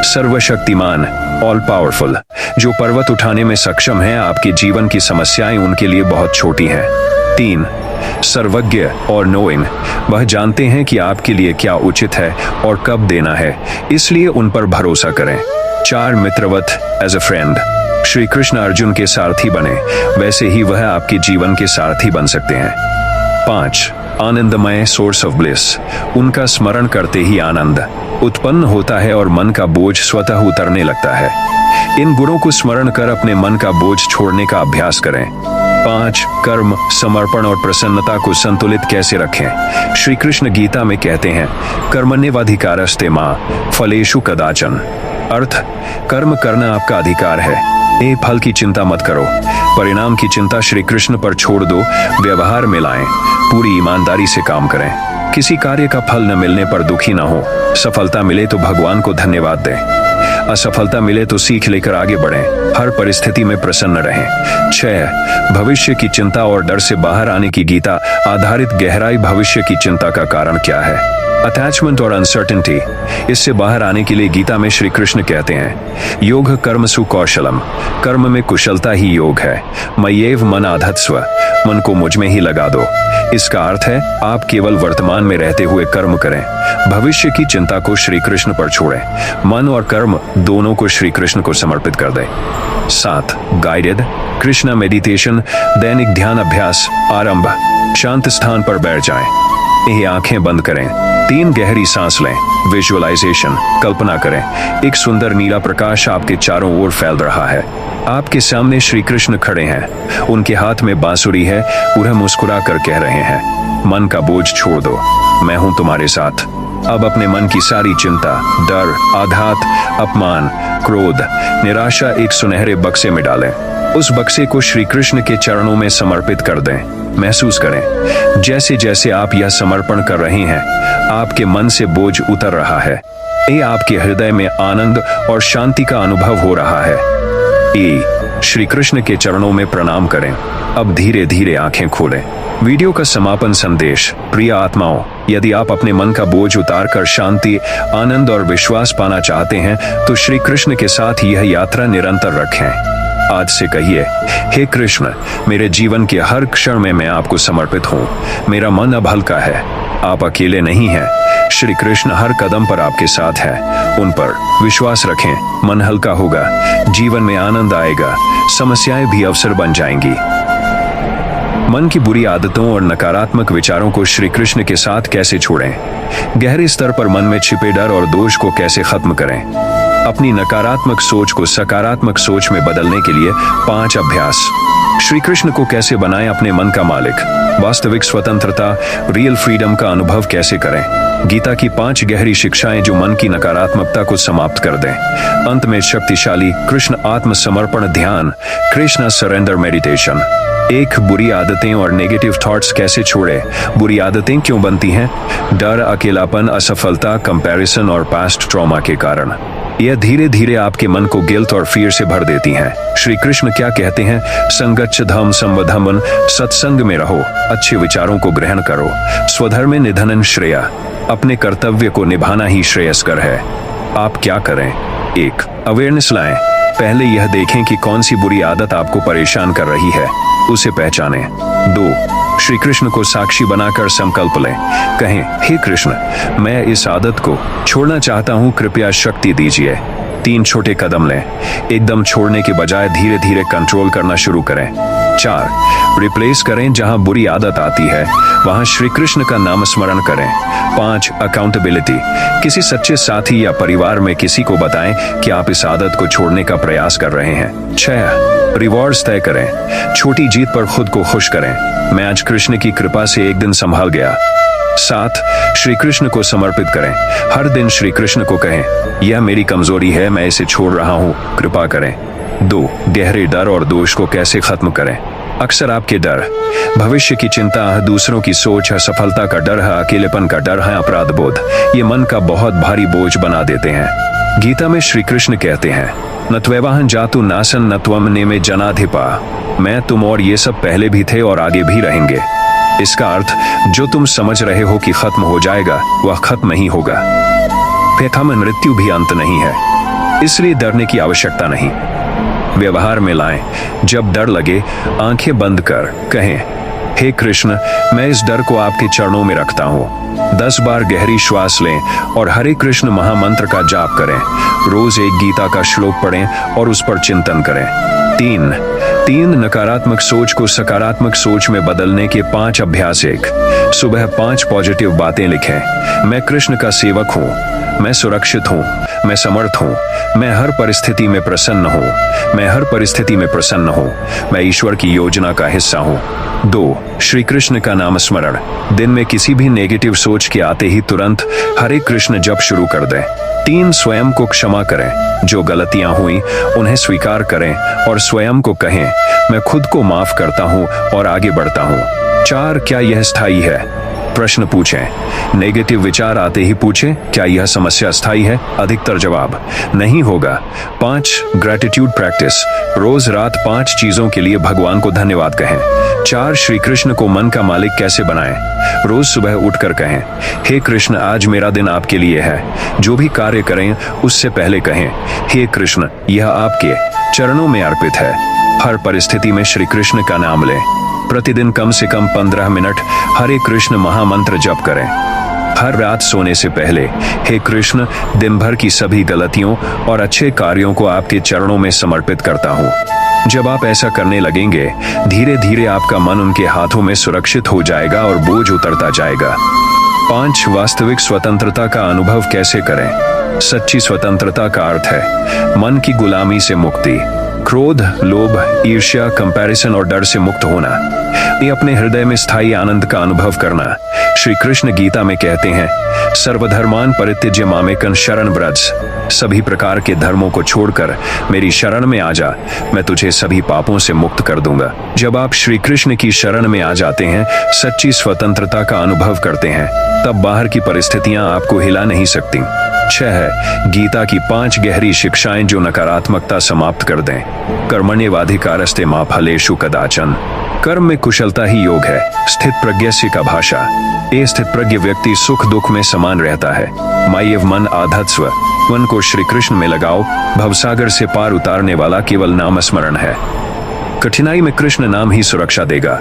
सर्वशक्तिमान, ऑल पावरफुल। जो पर्वत उठाने में सक्षम है, आपके जीवन की समस्याएं उनके लिए बहुत छोटी हैं। 3. सर्वज्ञ और नोइंग। वह जानते हैं कि आपके लिए क्या उचित है और कब देना है, इसलिए उन पर भरोसा करें। 4. मित्रवत, as a friend. Shri Krishna Arjun के सारथी बने, वैसे ही वह आपके जीवन के सारथी बन सकते हैं। 5. आनंदमय, सोर्स ऑफ ब्लिस। उनका स्मरण करते ही आनंद उत्पन्न होता है और मन का बोझ स्वतः उतरने लगता है। इन गुणों को स्मरण कर अपने मन का बोझ छोड़ने का अभ्यास करें। 5. कर्म, समर्पण और प्रसन्नता को संतुलित कैसे रखें। श्री कृष्ण गीता में कहते हैं, कर्मण्येवाधिकारस्ते मां फलेषु कदाचन। अर्थ, कर्म करना आपका अधिकार है, फल की चिंता मत करो। परिणाम की चिंता श्री कृष्ण पर छोड़ दो। व्यवहार में लाएं, पूरी ईमानदारी से काम करें। किसी कार्य का फल न मिलने पर दुखी न हो। सफलता मिले तो भगवान को धन्यवाद दें, असफलता मिले तो सीख लेकर आगे बढ़ें। हर परिस्थिति में प्रसन्न रहें। 6. भविष्य की चिंता और डर से बाहर आने की गीता आधारित गहराई। भविष्य की चिंता का कारण क्या है? अटैचमेंट और अनसर्टेनिटी। इससे बाहर आने के लिए गीता में श्री कृष्ण कहते हैं, योग कर्मसु कौशलम। कर्म में कुशलता ही योग है। मय्येव मन आधत्स्व। मन को मुझ में ही लगा दो। इसका अर्थ है, आप केवल वर्तमान में रहते हुए कर्म करें। भविष्य की चिंता को श्री कृष्ण पर छोड़ें। मन और कर्म दोनों को श्री कृष्ण को समर्पित कर दें। 7. Guided Krishna meditation. दैनिक ध्यान अभ्यास आरंभ। शांत स्थान पर बैठ जाएं। यह आंखें बंद करें। 3 गहरी सांस लें। विजुअलाइजेशन, कल्पना करें एक सुंदर नीला प्रकाश आपके चारों ओर फैल रहा है। आपके सामने श्री कृष्ण खड़े हैं, उनके हाथ में बांसुरी है, वह मुस्कुरा कर कह रहे हैं, मन का बोझ छोड़ दो, मैं हूं तुम्हारे साथ। अब अपने मन की सारी चिंता, डर, आघात, अपमान, क्रोध, निराशा एक सुनहरे बक्से में डालें। उस बक्से को श्री कृष्ण के चरणों में समर्पित कर दें। महसूस करें, जैसे जैसे आप यह समर्पण कर रहे हैं, आपके मन से बोझ उतर रहा है। ये आपके हृदय में आनंद और शांति का अनुभव हो रहा है। श्री कृष्ण के चरणों में प्रणाम करें। अब धीरे धीरे आंखें खोलें। वीडियो का समापन संदेश। प्रिय आत्माओं, यदि आप अपने मन का बोझ उतार कर शांति, आनंद और विश्वास पाना चाहते हैं, तो श्री कृष्ण के साथ यह यात्रा निरंतर रखें। आज से कहिए, हे कृष्ण, मेरे जीवन के हर क्षण में मैं आपको समर्पित हूँ। मेरा मन अब हल्का है, आप अकेले नहीं हैं। श्री कृष्ण हर कदम पर आपके साथ है। उन पर विश्वास रखें, मन हल्का होगा, जीवन में आनंद आएगा, समस्याएं भी अवसर बन जाएंगी। मन की बुरी आदतों और नकारात्मक विचारों को श्री कृष्ण के साथ कैसे छोड़ें? गहरे स्तर पर मन में छिपे डर और दोष को कैसे खत्म करें? अपनी नकारात्मक सोच को सकारात्मक सोच में बदलने के लिए 5 अभ्यास। श्री कृष्ण को कैसे बनाएं अपने मन का मालिक? वास्तविक स्वतंत्रता, रियल फ्रीडम का अनुभव कैसे करें? गीता की 5 गहरी शिक्षाएं जो मन की नकारात्मकता को समाप्त कर दें। अंत में शक्तिशाली कृष्ण आत्मसमर्पण ध्यान, कृष्णा सरेंडर मेडिटेशन। 1. बुरी आदतें और नेगेटिव थॉट्स कैसे छोड़े? बुरी आदतें क्यों बनती हैं? डर, अकेलापन, असफलता, कंपैरिजन और पास्ट ट्रॉमा के कारण। यह धीरे धीरे आपके मन को गिल्ट और फियर से भर देती हैं। श्री कृष्ण क्या कहते हैं? संगच्छ धम संवधमन। सत्संग में रहो, अच्छे विचारों को ग्रहण करो। स्वधर्मे निधनं श्रेया। अपने कर्तव्य को निभाना ही श्रेयस्कर है। आप क्या करें? 1. अवेयरनेस लाएं। पहले यह देखें कि कौन सी बुरी आदत आपको परेशान कर रही है, उसे पहचानें। 2. श्री कृष्ण को साक्षी बनाकर संकल्प लें। कहें, हे कृष्ण, मैं इस आदत को छोड़ना चाहता हूं, कृपया शक्ति दीजिए। 3 छोटे कदम लें। एकदम छोड़ने के बजाय धीरे धीरे कंट्रोल करना शुरू करें। 4. रिप्लेस करें। जहां बुरी आदत आती है, वहां श्री कृष्ण का नाम स्मरण करें। 5. अकाउंटेबिलिटी। किसी सच्चे साथी या परिवार में किसी को बताएं कि आप इस आदत को छोड़ने का प्रयास कर रहे हैं। 6. रिवॉर्ड्स तय करें। छोटी जीत पर खुद को खुश करें। मैं आज कृष्ण की कृपा से एक दिन संभाल गया। 7. श्री कृष्ण को समर्पित करें। हर दिन श्री कृष्ण को कहें, यह मेरी कमजोरी है, मैं इसे छोड़ रहा हूं, कृपा करें। 2. गहरे डर और दोष को कैसे खत्म करें? अक्सर आपके डर, भविष्य की चिंता, दूसरों की सोच, असफलता का डर है, अकेलेपन का डर है, अपराध बोध, ये मन का बहुत भारी बोझ बना देते हैं। गीता में श्री कृष्ण कहते हैं, न त्वेवाहं जातु नासन न त्वम नेमे जनाधिपा। मैं, तुम और ये सब पहले भी थे और आगे भी रहेंगे। इसका अर्थ जो तुम समझ रहे हो कि खत्म हो जाएगा वह खत्म नहीं होगा। फिर मृत्यु भी अंत नहीं है, इसलिए डरने की आवश्यकता नहीं। व्यवहार में लाएं, जब डर लगे आंखें बंद कर कहें, हे कृष्ण, मैं इस डर को आपके चरणों में रखता हूँ। 10 बार गहरी श्वास लें और हरे कृष्ण महामंत्र का जाप करें। रोज एक गीता का श्लोक पढ़ें और उस पर चिंतन करें। 3 नकारात्मक सोच को सकारात्मक सोच में बदलने के 5 अभ्यास। 1 सुबह 5 पॉजिटिव बातें लिखें। मैं कृष्ण का सेवक हूँ, मैं सुरक्षित हूँ, मैं समर्थ हूँ, मैं हर परिस्थिति में प्रसन्न हूँ, मैं हर परिस्थिति में प्रसन्न हूँ, मैं ईश्वर की योजना का हिस्सा हूँ। 2 श्री कृष्ण का नाम स्मरण। दिन में किसी भी नेगेटिव सोच के आते ही तुरंत हरे कृष्ण जप शुरू कर दें। 3 स्वयं को क्षमा करें। जो गलतियां हुई उन्हें स्वीकार करें और स्वयं को कहें, मैं खुद को माफ करता हूं और आगे बढ़ता हूं। 4 क्या यह स्थायी है? प्रश्न पूछें। नेगेटिव विचार आते ही पूछें, क्या यह समस्या स्थायी है? अधिकतर जवाब नहीं होगा। 5 ग्रेटिट्यूड प्रैक्टिस। रोज रात 5 चीजों के लिए भगवान को धन्यवाद कहें। 4 श्री कृष्ण को मन का मालिक कैसे बनाएं? रोज सुबह उठकर कहें, हे कृष्ण, आज मेरा दिन आपके लिए है। जो भी कार्य करें उससे पहले कहें, हे कृष्ण, यह आपके चरणों में अर्पित है। हर परिस्थिति में श्री कृष्ण का नाम लें। प्रतिदिन कम से कम 15 मिनट हरे कृष्ण महामंत्र जप करें। हर रात सोने से पहले, हे कृष्ण, दिन भर की सभी गलतियों और अच्छे कार्यों को आपके चरणों में समर्पित करता हूँ। जब आप ऐसा करने लगेंगे, धीरे धीरे आपका मन उनके हाथों में सुरक्षित हो जाएगा और बोझ उतरता जाएगा। 5 वास्तविक स्वतंत्रता का अनुभव कैसे करें? सच्ची स्वतंत्रता का अर्थ है मन की गुलामी से मुक्ति, क्रोध, लोभ, ईर्ष्या, कंपैरिजन और डर से मुक्त होना। ये अपने हृदय में स्थायी आनंद का अनुभव करना। श्री कृष्ण गीता में कहते हैं, सर्वधर्मान परित्यज्य मामेकं शरण व्रज। सभी प्रकार के धर्मों को छोड़कर मेरी शरण में आ जा, मैं तुझे सभी पापों से मुक्त कर दूंगा। जब आप श्री कृष्ण की शरण में आ जाते हैं, सच्ची स्वतंत्रता का अनुभव करते हैं, तब बाहर की परिस्थितियां आपको हिला नहीं सकती। 6 गीता की 5 गहरी शिक्षाएं जो नकारात्मकता समाप्त कर दें। कर्मण्येवाधिकारस्ते मा फलेषु कदाचन। कर्म में कुशलता ही योग है। स्थित प्रज्ञस्य का भाषा। ये स्थित प्रज्ञ व्यक्ति सुख दुख में समान रहता है। मायेव मन आधत्स्व। मन को श्री कृष्ण में लगाओ। भवसागर से पार उतारने वाला केवल नाम स्मरण है। कठिनाई में कृष्ण नाम ही सुरक्षा देगा।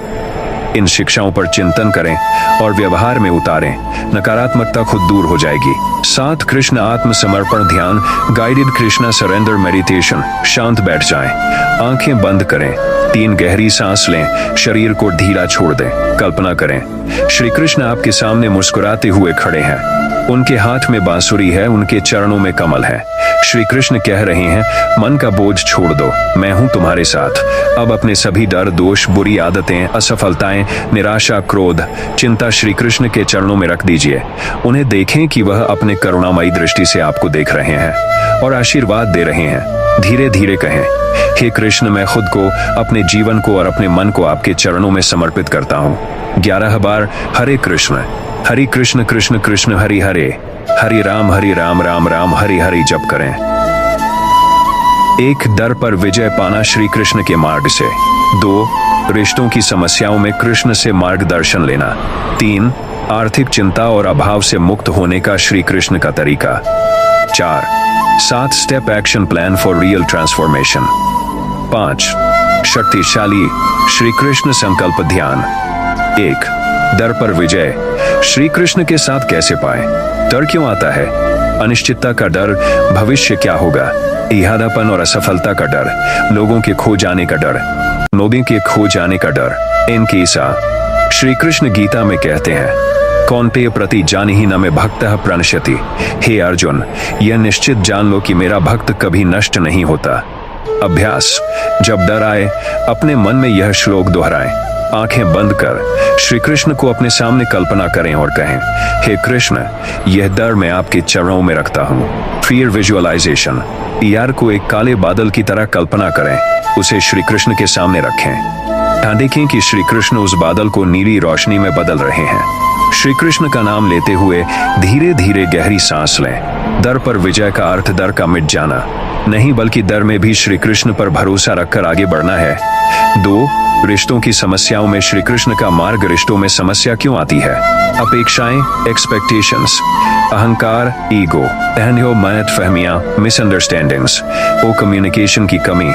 इन शिक्षाओं पर चिंतन करें और व्यवहार में उतारें, नकारात्मकता खुद दूर हो जाएगी। 7 कृष्ण आत्मसमर्पण ध्यान, गाइडेड कृष्णा सरेंडर मेडिटेशन। शांत बैठ जाएं, आंखें बंद करें, 3 गहरी सांस लें, शरीर को ढीला छोड़ दें। कल्पना करें, श्री कृष्ण आपके सामने मुस्कुराते हुए खड़े हैं। उनके हाथ में बांसुरी है, उनके चरणों में कमल है। श्री कृष्ण कह रहे हैं, मन का बोझ छोड़ दो, मैं हूं तुम्हारे साथ। अब अपने सभी डर, दोष, बुरी आदतें, असफलताएं, निराशा, क्रोध, चिंता श्री कृष्ण के चरणों में रख दीजिए। उन्हें देखें कि वह अपने करुणामयी दृष्टि से आपको देख रहे हैं और आशीर्वाद दे रहे हैं। धीरे धीरे कहें, हे कृष्ण, मैं खुद को, अपने जीवन को और अपने मन को आपके चरणों में समर्पित करता हूँ। 11 बार हरे कृष्ण कृष्ण कृष्ण हरि हरे, हरि राम राम राम हरि हरि जप करें। 1 डर पर विजय पाना श्री कृष्ण के मार्ग से। 2 रिश्तों की समस्याओं में कृष्ण से मार्गदर्शन लेना। 3 आर्थिक चिंता और अभाव से मुक्त होने का श्री कृष्ण का तरीका। 4 7 step action plan for real transformation. 5 शक्तिशाली श्री कृष्ण संकल्प ध्यान। 1 डर पर विजय श्री कृष्ण के साथ कैसे पाएं? डर क्यों आता है? अनिश्चितता का डर, भविष्य क्या होगा, इहादापन और असफलता का डर, लोगों के खो जाने का डर, नोदी के खो जाने का डर। इनकी सा श्री कृष्ण गीता में कहते हैं, कौन्तेय प्रति जानिहि न मे भक्तः प्रणश्यति। हे अर्जुन, यह निश्चित जान लो कि मेरा भक्त कभी नष्ट नहीं होता। अभ्यास, जब डर आए अपने मन में यह श्लोक दोहराएं। आंखें बंद कर श्री कृष्ण को अपने सामने कल्पना करें और कहें, हे कृष्ण, यह डर मैं आपके चरणों में रखता हूँ। फियर विजुअलाइजेशन, ईआर को एक काले बादल की तरह कल्पना करें, उसे श्री कृष्ण के सामने रखें। देखें कि श्री कृष्ण उस बादल को नीली रोशनी में बदल रहे हैं। श्री कृष्ण का नाम लेते हुए धीरे धीरे गहरी सांस लें। डर पर विजय का अर्थ डर का मिट जाना नहीं, बल्कि डर में भी श्री कृष्ण पर भरोसा रखकर आगे बढ़ना है। 2. रिश्तों की समस्याओं में श्री कृष्ण का मार्ग। रिश्तों में समस्या क्यों आती है? अपेक्षाएं, एक्सपेक्टेशंस, अहंकार, ईगो, गलतफहमियां, मिसअंडरस्टैंडिंग्स, कम्युनिकेशन की कमी,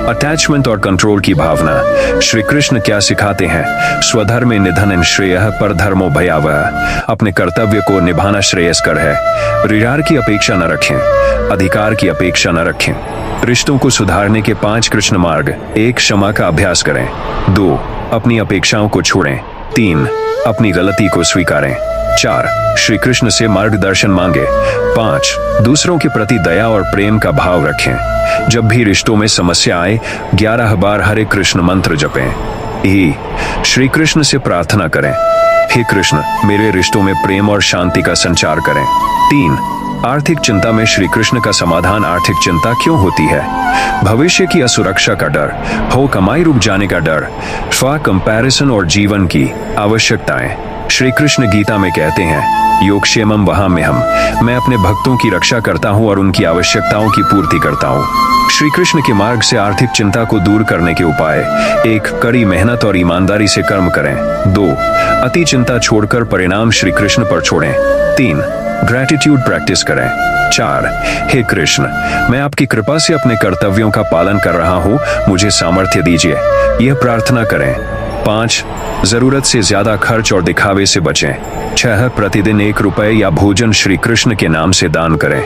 अटैचमेंट और कंट्रोल की भावना। श्री कृष्ण क्या सिखाते हैं? स्वधर्मे निधन श्रेयः परधर्मो भयावह। अपने कर्तव्य को निभाना श्रेयस्कर है। रियार की अपेक्षा न रखें, अधिकार की अपेक्षा न रखें। रिश्तों को सुधारने के 5 कृष्ण मार्ग। 1. क्षमा का अभ्यास करें। 2. अपनी अपेक्षाओं को छोड़ें। 3. अपनी गलती को स्वीकारें। 4. श्री कृष्ण से मार्गदर्शन मांगे। 5. दूसरों के प्रति दया और प्रेम का भाव रखें। जब भी रिश्तों में समस्या आए 11 बार हरे कृष्ण मंत्र जपें। श्री कृष्ण से प्रार्थना करें, हे कृष्ण मेरे रिश्तों में प्रेम और शांति का संचार करें। 3. आर्थिक चिंता में श्री कृष्ण का समाधान। आर्थिक चिंता क्यों होती है? भविष्य की असुरक्षा का डर, हो कमाई रुक जाने का डर, कंपैरिजन और जीवन की आवश्यकताएं। श्री कृष्ण गीता में कहते हैं, योगक्षेमम वहाम्यहम्। मैं अपने भक्तों की रक्षा करता हूँ और उनकी आवश्यकताओं की पूर्ति करता हूँ। श्री कृष्ण के मार्ग से आर्थिक चिंता को दूर करने के उपाय। 1. कड़ी मेहनत और ईमानदारी से कर्म करें। 2. अति चिंता छोड़कर परिणाम श्री कृष्ण पर छोड़ें। 3. ग्रैटिट्यूड प्रैक्टिस करें। 4. हे कृष्ण मैं आपकी कृपा से अपने कर्तव्यों का पालन कर रहा हूँ, मुझे सामर्थ्य दीजिए, यह प्रार्थना करें। 5. जरूरत से ज्यादा खर्च और दिखावे से बचें। 6. प्रतिदिन 1 रुपए या भोजन श्री कृष्ण के नाम से दान करें,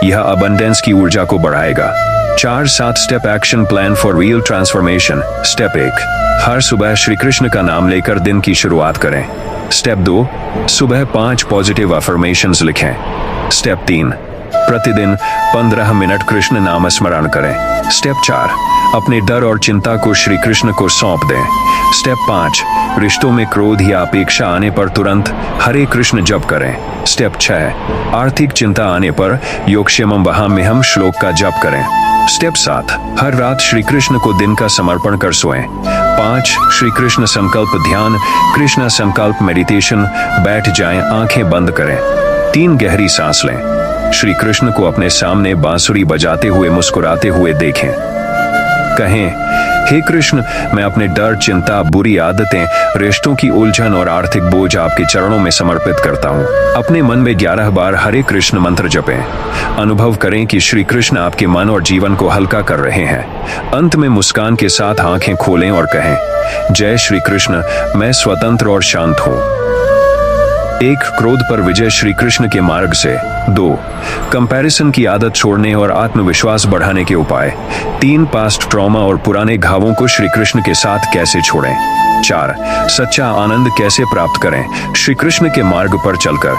यह अबंडेंस की ऊर्जा को बढ़ाएगा। 4. 7 step action plan for real transformation. Step 1. हर सुबह श्री कृष्ण का नाम लेकर दिन की शुरुआत करें। स्टेप 2. सुबह 5 पॉजिटिव अफर्मेशंस लिखें। स्टेप 3. प्रतिदिन 15 मिनट कृष्ण नाम स्मरण करें। स्टेप 4. अपने डर और चिंता को श्री कृष्ण को सौंप दें। स्टेप 5. रिश्तों में क्रोध या अपेक्षा आने पर तुरंत हरे कृष्ण जप करें। स्टेप 6. आर्थिक चिंता आने पर योगक्षेमम वहाम्यहम् श्लोक का जप करें। स्टेप 7. हर रात श्री कृष्ण को दिन का समर्पण कर सोएं। 5. श्री कृष्ण संकल्प ध्यान, कृष्णा संकल्प मेडिटेशन। बैठ जाएं, आंखें बंद करें। 3. गहरी सांस लें। श्री कृष्ण को अपने सामने बांसुरी बजाते हुए मुस्कुराते हुए देखें। कहें, हे कृष्ण मैं अपने डर, चिंता, बुरी आदतें, रिश्तों की उलझन और आर्थिक बोझ आपके चरणों में समर्पित करता हूँ। अपने मन में 11 बार हरे कृष्ण मंत्र जपें। अनुभव करें कि श्री कृष्ण आपके मन और जीवन को हल्का कर रहे हैं। अंत में मुस्कान के साथ आंखें खोलें और कहें, जय श्री कृष्ण मैं स्वतंत्र और शांत हूँ। 1. क्रोध पर विजय श्री कृष्ण के मार्ग से। 2. कंपैरिजन की आदत छोड़ने और आत्मविश्वास बढ़ाने के उपाय। 3. पास्ट ट्रॉमा और पुराने घावों को श्री कृष्ण के साथ कैसे छोड़ें। 4. सच्चा आनंद कैसे प्राप्त करें श्री कृष्ण के मार्ग पर चलकर।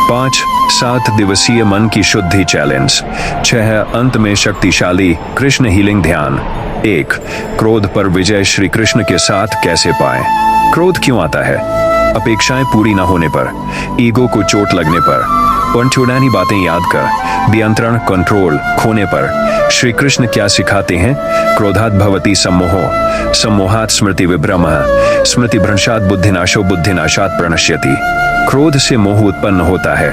5. 7 दिवसीय मन की शुद्धि चैलेंज। 6. अंत में शक्तिशाली कृष्ण हीलिंग ध्यान। 1. क्रोध पर विजय श्री कृष्ण के साथ कैसे पाएं? क्रोध क्यों आता है? अपेक्षाएं पूरी न होने पर, ईगो को चोट लगने पर, पुरानी बातें याद कर, नियंत्रण कंट्रोल खोने पर। श्री कृष्ण क्या सिखाते हैं? क्रोधात् भवति सम्मोहो, सम्मोहात् स्मृति विभ्रमः, स्मृति भ्रंशात् बुद्धिनाशो, बुद्धिनाशात् प्रणश्यति। क्रोध से मोह उत्पन्न होता है,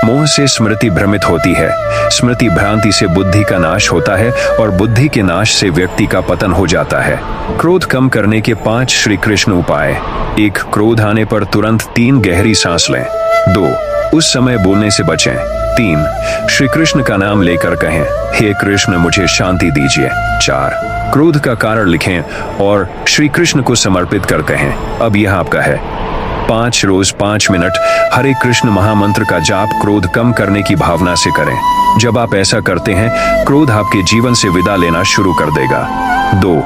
मोह से स्मृति भ्रमित होती है, स्मृति भ्रांति से बुद्धि का नाश होता है और बुद्धि के नाश से व्यक्ति का पतन हो जाता है। क्रोध कम करने के 5 श्री कृष्ण उपाय। 1. क्रोध आने पर तुरंत 3 गहरी सांस लें। 2. उस समय बोलने से बचें। 3. श्री कृष्ण का नाम लेकर कहें, हे कृष्ण मुझे शांति दीजिए। 4. क्रोध का कारण लिखें और श्री कृष्ण को समर्पित कर कहें, अब यह आपका है। 5. रोज 5 मिनट हरे कृष्ण महामंत्र का जाप क्रोध कम करने की भावना से करें। जब आप ऐसा करते हैं क्रोध आपके जीवन से विदा लेना शुरू कर देगा। 2.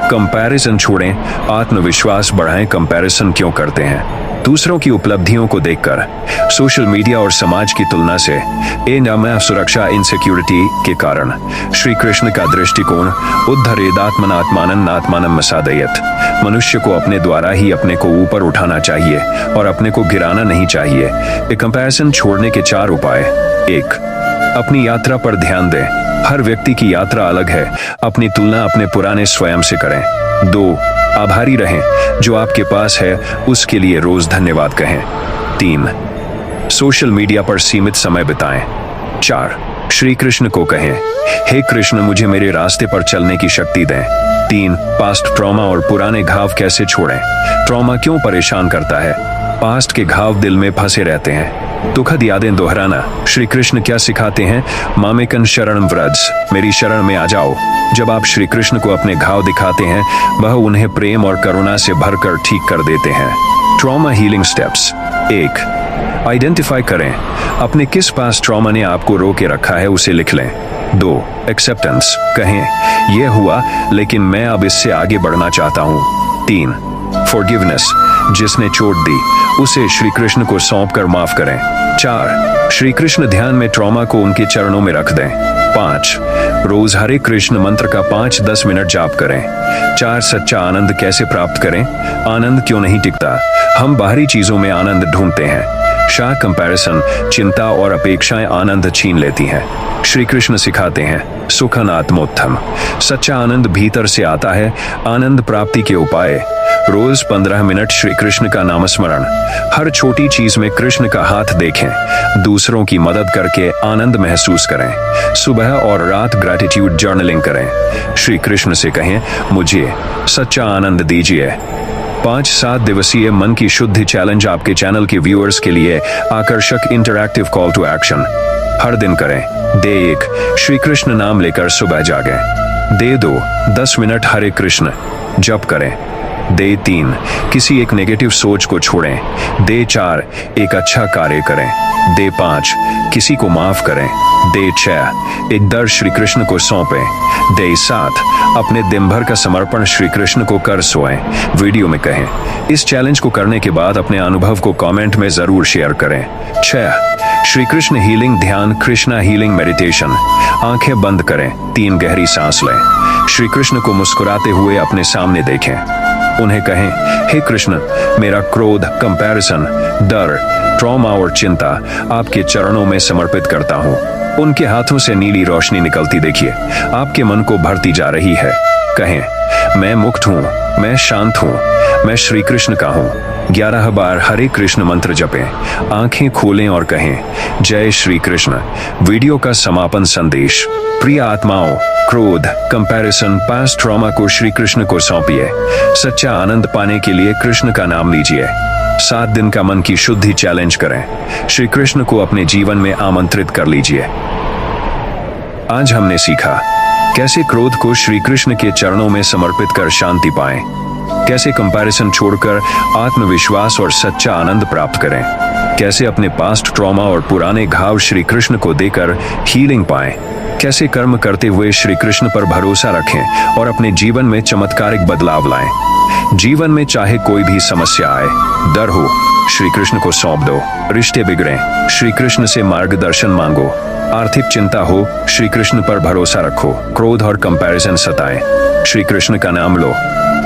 कंपैरिजन छोड़ें, आत्मविश्वास बढ़ाएं। कंपैरिजन क्यों करते हैं? दूसरों की उपलब्धियों को देखकर, सोशल मीडिया और समाज की तुलना से, सुरक्षा इनसिक्योरिटी के कारण। श्री कृष्ण का दृष्टिकोण उद्धरेदात्मन आत्मानं आत्मानं मसादयत। मनुष्य को अपने द्वारा ही अपने को ऊपर उठाना चाहिए और अपने को गिराना नहीं चाहिए। कंपैरिजन छोड़ने के 4 उपाय। 1. अपनी यात्रा पर ध्यान दें, हर व्यक्ति की यात्रा अलग है, अपनी तुलना अपने पुराने स्वयं से करें। 2. आभारी रहें, जो आपके पास है उसके लिए रोज धन्यवाद कहें। 3. सोशल मीडिया पर सीमित समय बिताएं। 4. श्री कृष्ण को कहें, हे कृष्ण मुझे मेरे रास्ते पर चलने की शक्ति दें। 3. पास्ट ट्रॉमा और पुराने घाव कैसे छोड़ें? ट्रॉमा क्यों परेशान करता है? पास्ट के घाव दिल में फंसे रहते हैं, दुखद यादें दोहराना। श्री कृष्ण क्या सिखाते हैं? मामेकन शरणं व्रज, मेरी शरण में आ जाओ। जब आप श्री कृष्ण को अपने घाव दिखाते हैं, वह उन्हें प्रेम और करुणा से भरकर ठीक कर देते हैं। Trauma healing steps. 1. आइडेंटिफाई करें, अपने किस पास्ट ट्रॉमा ने आपको रोके रखा है उसे लिख लें। 2. एक्सेप्टेंस, कहें यह हुआ लेकिन मैं अब इससे आगे बढ़ना चाहता हूँ। 3. फॉरगिवनेस, जिसने चोट दी उसे श्री कृष्ण को सौंप कर माफ करें। 4. श्री कृष्ण ध्यान में ट्रॉमा को उनके चरणों में रख दें। 5. रोज हरे कृष्ण मंत्र का 5-10 मिनट जाप करें। 4. सच्चा आनंद कैसे प्राप्त करें? आनंद क्यों नहीं टिकता? हम बाहरी चीजों में आनंद ढूंढते हैं। शाह कंपैरिजन, चिंता और अपेक्षाएं आनंद छीन लेती हैं। श्री कृष्ण सिखाते हैं सुखन आत्मोत्थम, सच्चा आनंद भीतर से आता है। आनंद प्राप्ति के उपाय। रोज 15 मिनट श्री कृष्ण का नामस्मरण। हर छोटी चीज में कृष्ण का हाथ देखें। दूसरों की मदद करके आनंद महसूस करें। सुबह और रात ग्रैटिट्यूड जर्नलिंग करें। श्री कृष्ण से कहें मुझे सच्चा आनंद दीजिए। 5-7 दिवसीय मन की शुद्धि चैलेंज आपके चैनल के व्यूअर्स के लिए आकर्षक इंटरैक्टिव कॉल टू एक्शन। हर दिन करें। डे 1, श्री कृष्ण नाम लेकर सुबह जागें। डे 2, 10 मिनट हरे कृष्ण जप करें। डे 3, किसी एक नेगेटिव सोच को छोड़ें। डे 4, एक अच्छा कार्य करें। डे 5, किसी को माफ करें। डे 6, एक दर्द श्री कृष्ण को सौंपें। डे 7, अपने दिन भर का समर्पण श्री कृष्ण को कर सोएं। वीडियो में कहें। इस चैलेंज को करने के बाद अपने अनुभव को कमेंट में जरूर शेयर करें। 6. श्री कृष्ण हीलिंग ध्यान, कृष्णा हीलिंग मेडिटेशन। आंखें बंद करें, 3 गहरी सांस लें। श्री कृष्ण को मुस्कुराते हुए अपने सामने देखें। उन्हें कहें, हे कृष्ण मेरा क्रोध, कंपैरिजन, डर, ट्रॉमा और चिंता आपके चरणों में समर्पित करता हूँ। उनके हाथों से नीली रोशनी निकलती देखिए, आपके मन को भरती जा रही है। कहें, मैं मुक्त हूँ, मैं शांत हूँ, मैं श्री कृष्ण का हूँ। 11 बार हरे कृष्ण मंत्र जपें। आंखें खोलें और कहें, जय श्री कृष्ण। वीडियो का समापन संदेश। प्रिय आत्माओं, क्रोध, कंपैरिजन, पास्ट ट्रॉमा को श्री कृष्ण को सौंपिए। सच्चा आनंद पाने के लिए कृष्ण का नाम लीजिए। 7 दिन का मन की शुद्धि चैलेंज करें। श्री कृष्ण को अपने जीवन में आमंत्रित कर लीजिए। आज हमने सीखा कैसे क्रोध को श्री कृष्ण के चरणों में समर्पित कर शांति पाएं, कैसे कंपैरिजन छोड़कर आत्मविश्वास और सच्चा आनंद प्राप्त करें, कैसे अपने पास्ट ट्रॉमा और पुराने घाव श्री कृष्ण को देकर हीलिंग पाएं, कैसे कर्म करते हुए श्री कृष्ण पर भरोसा रखें और अपने जीवन में चमत्कारिक बदलाव लाएं। जीवन में चाहे कोई भी समस्या आए, डर हो, श्री कृष्ण को सौंप दो। रिश्ते बिगड़े, श्री कृष्ण से मार्गदर्शन मांगो। आर्थिक चिंता हो, श्री कृष्ण पर भरोसा रखो। क्रोध और कंपैरिजन सताए, श्री कृष्ण का नाम लो।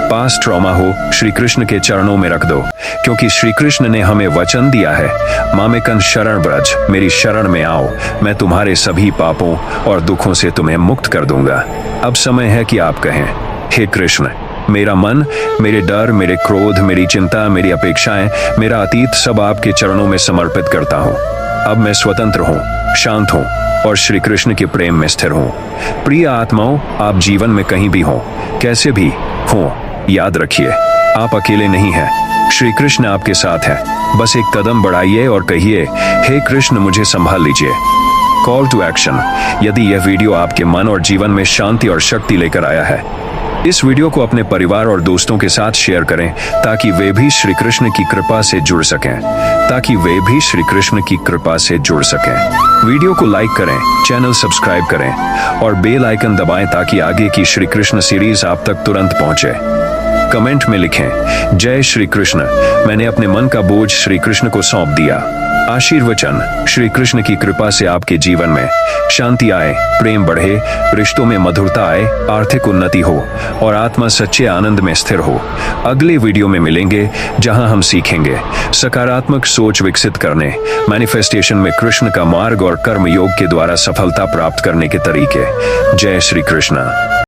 पास्ट ट्रॉमा हो, श्री कृष्ण के चरणों में रख दो, क्योंकि श्री कृष्ण ने हमें वचन दिया है, मामेकन शरण व्रज, मेरी शरण में आओ, मैं तुम्हारे सभी पापों और दुखों से तुम्हें मुक्त कर दूंगा। अब समय है कि आप कहें, हे कृष्ण मेरा मन, मेरे डर, मेरे क्रोध, मेरी चिंता, मेरी अपेक्षाएं, मेरा अतीत सब आपके चरणों में समर्पित करता हूँ। अब मैं स्वतंत्र हूँ, शांत हूँ और श्री कृष्ण के प्रेम में स्थिर हूँ। प्रिय आत्माओं, आप जीवन में कहीं भी हों, कैसे भी हों, याद रखिए आप अकेले नहीं हैं। श्री कृष्ण आपके साथ हैं। बस एक कदम बढ़ाइए और कहिए, हे कृष्ण मुझे संभाल लीजिए। Call to action. यदि यह वीडियो आपके मन और जीवन में शांति और शक्ति लेकर आया है, इस वीडियो को अपने परिवार और दोस्तों के साथ शेयर करें ताकि वे भी श्री कृष्ण की कृपा से जुड़ सकें। वीडियो को लाइक करें, चैनल सब्सक्राइब करें और बेल आइकन दबाएं ताकि आगे की श्री कृष्ण सीरीज आप तक तुरंत पहुंचे। कमेंट में लिखें, जय श्री कृष्ण, मैंने अपने मन का बोझ श्री कृष्ण को सौंप दिया। आशीर्वचन, श्री कृष्ण की कृपा से आपके जीवन में शांति आए, प्रेम बढ़े, रिश्तों में मधुरता आए, आर्थिक उन्नति हो और आत्मा सच्चे आनंद में स्थिर हो। अगले वीडियो में मिलेंगे जहां हम सीखेंगे सकारात्मक सोच विकसित करने, मैनिफेस्टेशन में कृष्ण का मार्ग और कर्म योग के द्वारा सफलता प्राप्त करने के तरीके। जय श्री कृष्ण।